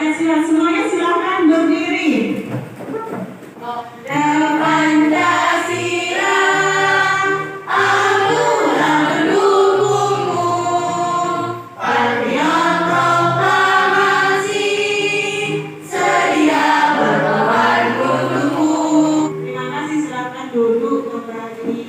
Pancasila. Semuanya silakan berdiri. Pancasila, aturan pendukungmu, patriot proklamasi, sedia berkorban untukmu. Terima kasih, silakan duduk kembali.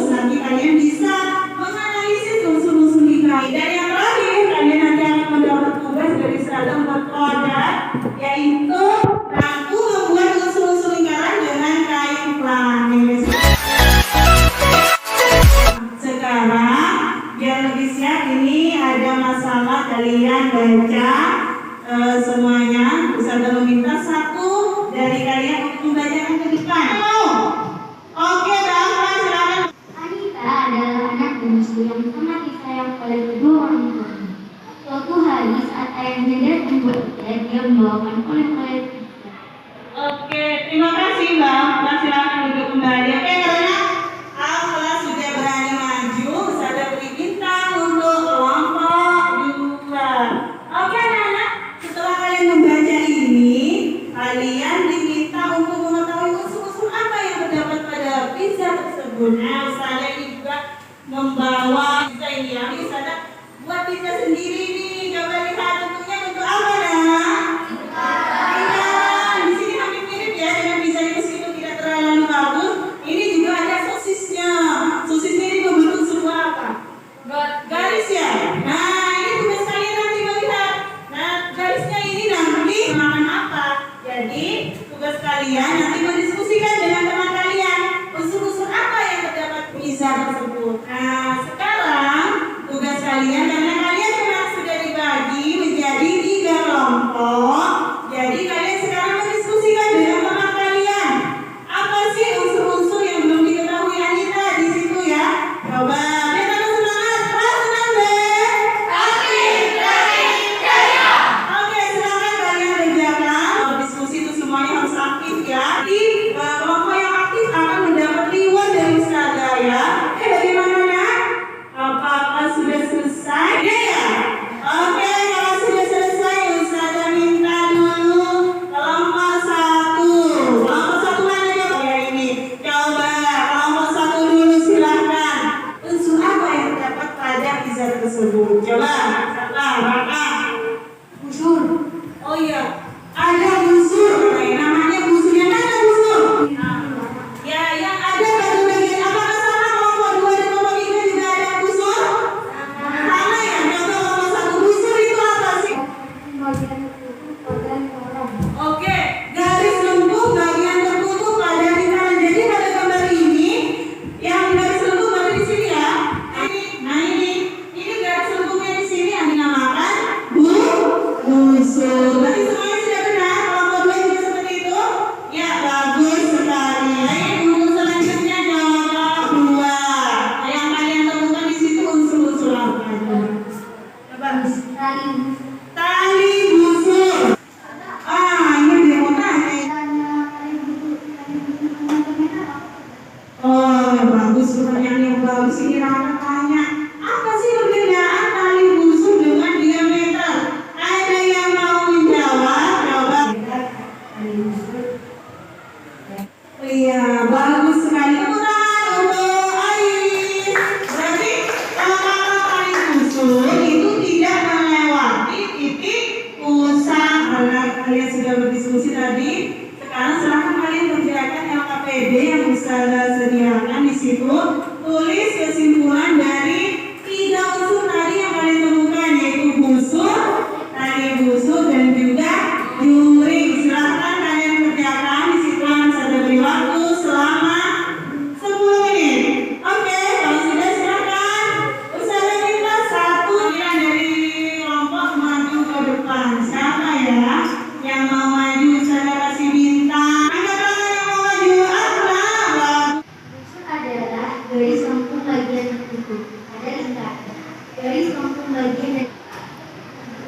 Nanti kalian bisa menganalisis unsur-unsur dikait. Dan yang terakhir, kalian nanti akan mendapat tugas dari seragam berkodat, yaitu mampu membuat unsur-unsur lingkaran dengan kain planet. Sekarang biar lebih siap, ini ada masalah kalian baca semuanya. Ustazah meminta satu dari kalian untuk membacakan ke depan. Oke, Bapak silakan. Anita adalah anak bungsu yang sangat disayang oleh kedua orang tuanya. Suatu hari saat ayahnya hendak membuatnya, dia membawakan oleh-oleh. Oke, terima kasih Mbak. Mbak silakan duduk kembali. Oke, karena kelas sudah berani maju, saya beri bintang untuk kelompok 2. Oke anak-anak, setelah kalian membaca ini, kalian diminta untuk mengetahui unsur-unsur apa yang terdapat pada pizza tersebut. Nah, saya ini juga membawa pizza ini ya. Ini saya buat pizza sendiri nih. Coba lihat bentuknya bentuk apa nah? Di sini hampir mirip ya dengan pizza yang meskipun tidak terlalu bagus. Ini juga ada sosisnya. Sosisnya ini membentuk sebuah apa? Garis ya. Nah, ini tugas kalian nanti melihat. Nah, garisnya ini nanti makan apa? Jadi tugas kalian nanti mendiskusikan dengan teman kalian unsur-unsur apa yang terdapat pizza tersebut. Nah, sekarang tugas kalian karena kalian memang sudah dibagi menjadi 3 kelompok. Jadi kalian sekarang mendiskusikan dengan teman kalian. Apa sih unsur-unsur yang belum diketahui Anita di situ ya? Coba kita semangat. Senang deh. Oke, silakan kalian kerjakan. Diskusi itu semuanya harus aktif ya. Kelompok yang aktif akan mendapat reward dari Ustazah ya. Bagaimana nak? bagus, pertanyaan yang bagus. Ini Rana tanya, apa sih perbedaan tali busur dengan diameter? Ada yang mau menjawab? Coba. Tali busur. Iya, bagus sekali. Tepuk tangan untuk Ais. Berarti kalau tali busur itu tidak melewati titik pusat. Karena kalian sudah berdiskusi tadi, sekarang silahkan kalian kerjakan LKPD yang Ustazah sediakan di situ. Tulis kesimpulan dari 3 unsur tadi yang kalian temukan, yaitu busur, tali busur, dan juga juring. Silahkan kalian kerjakan di situ. Saya beri waktu selama 10 menit. Oke, kalau sudah silahkan Ustazah minta satu dari kelompok maju ke depan. Siapa ya yang mau maju? Ustazah kasih bintang. Angkat tangan yang mau maju. Allah. Busur adalah garis lengkung bagian tertutup. Ada lingkaran. Garis lengkung bagian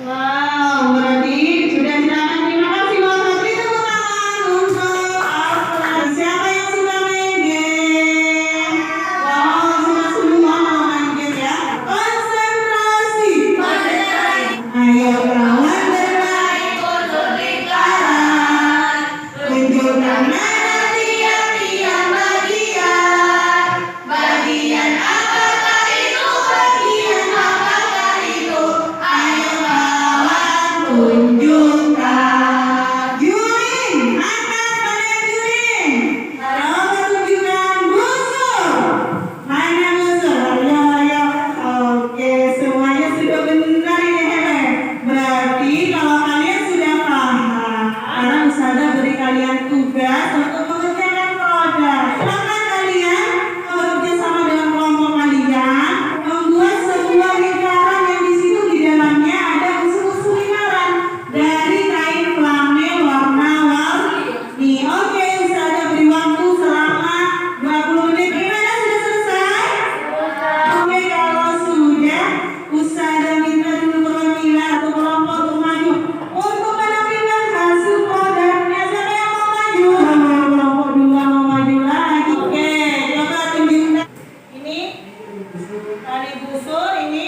Wow, berarti sudah silakan. Terima kasih Mbak Fitri. Tepuk tangan untuk Afra. Siapa yang suka main game? Wow, sudah semua mau main game ya. Konsentrasi. Ayo kawan bermain untuk lingkaran. Tunjukkan mana tiap-tiap bagian. Bagian apakah itu? Bagian apakah itu? Ayo kawan tunjukkan. Juring, angkat pada juring. Coba tunjukkan busur. Mana busur? Ayo, ayo. Oke, semuanya sudah benar ini hebat. Berarti kalau kalian sudah paham, sekarang Ustazah beri kalian tugas untuk mengerjakan produk. Silakan kalian bekerja sama dengan kelompok kalian membuat sebuah lingkaran yang di situ di dalamnya ada unsur-unsur lingkaran dari kain flanel warna warni. Oke, Ustazah beri waktu selama 20 menit. Gimana, sudah selesai? Oke, kalau sudah, Ustazah minta dulu perwakilan atau kelompok untuk maju untuk menampilkan hasil produknya. Siapa yang mau maju? Kelompok 2 mau maju lagi. Oke, coba tunjukkan. Ini tali busur, ini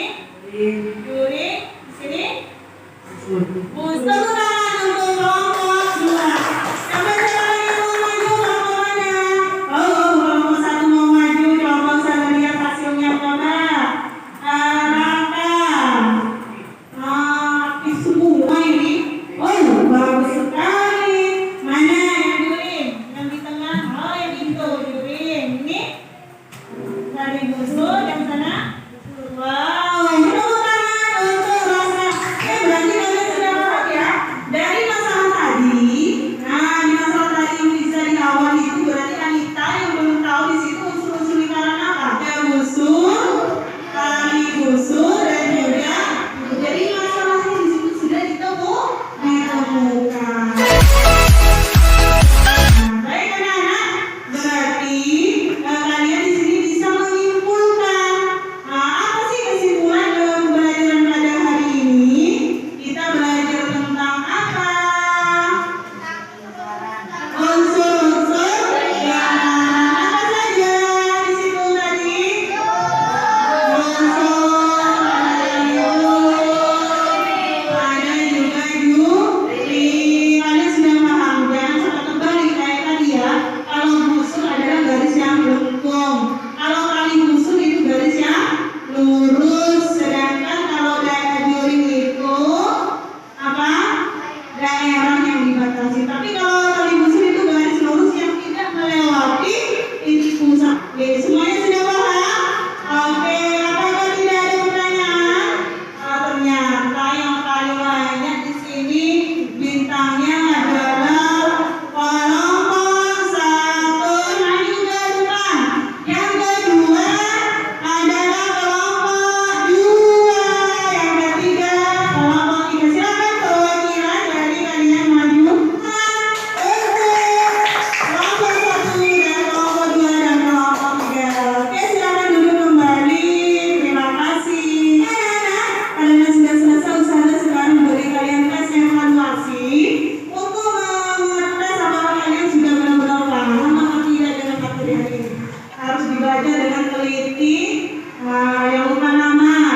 juring, di sini busur. Tangan untuk kelompok 2. Siapa yang mau maju? Kelompok mana? Oh, kelompok 1 mau maju. Coba Ustazah lihat hasilnya. Coba arahkan. Aktif semua ini. Oh, bagus sekali. Mana yang juring? Yang di tengah? Oh, yang itu juring. Ini tali busur yang sana. Wow, tepuk tangan untuk rasa. Berarti kalian sudah paham ya dari masalah tadi. Nah, di masalah tadi yang bisa di awal itu berarti Anita yang belum tahu di situ unsur-unsur lingkaran apa? Ada busur, tali busur, dan juga jadi masalahnya di situ sudah ditemukan. Baik anak-anak, berarti kalian di sini bisa menyimpulkan membaca dengan teliti. Yang lupa nama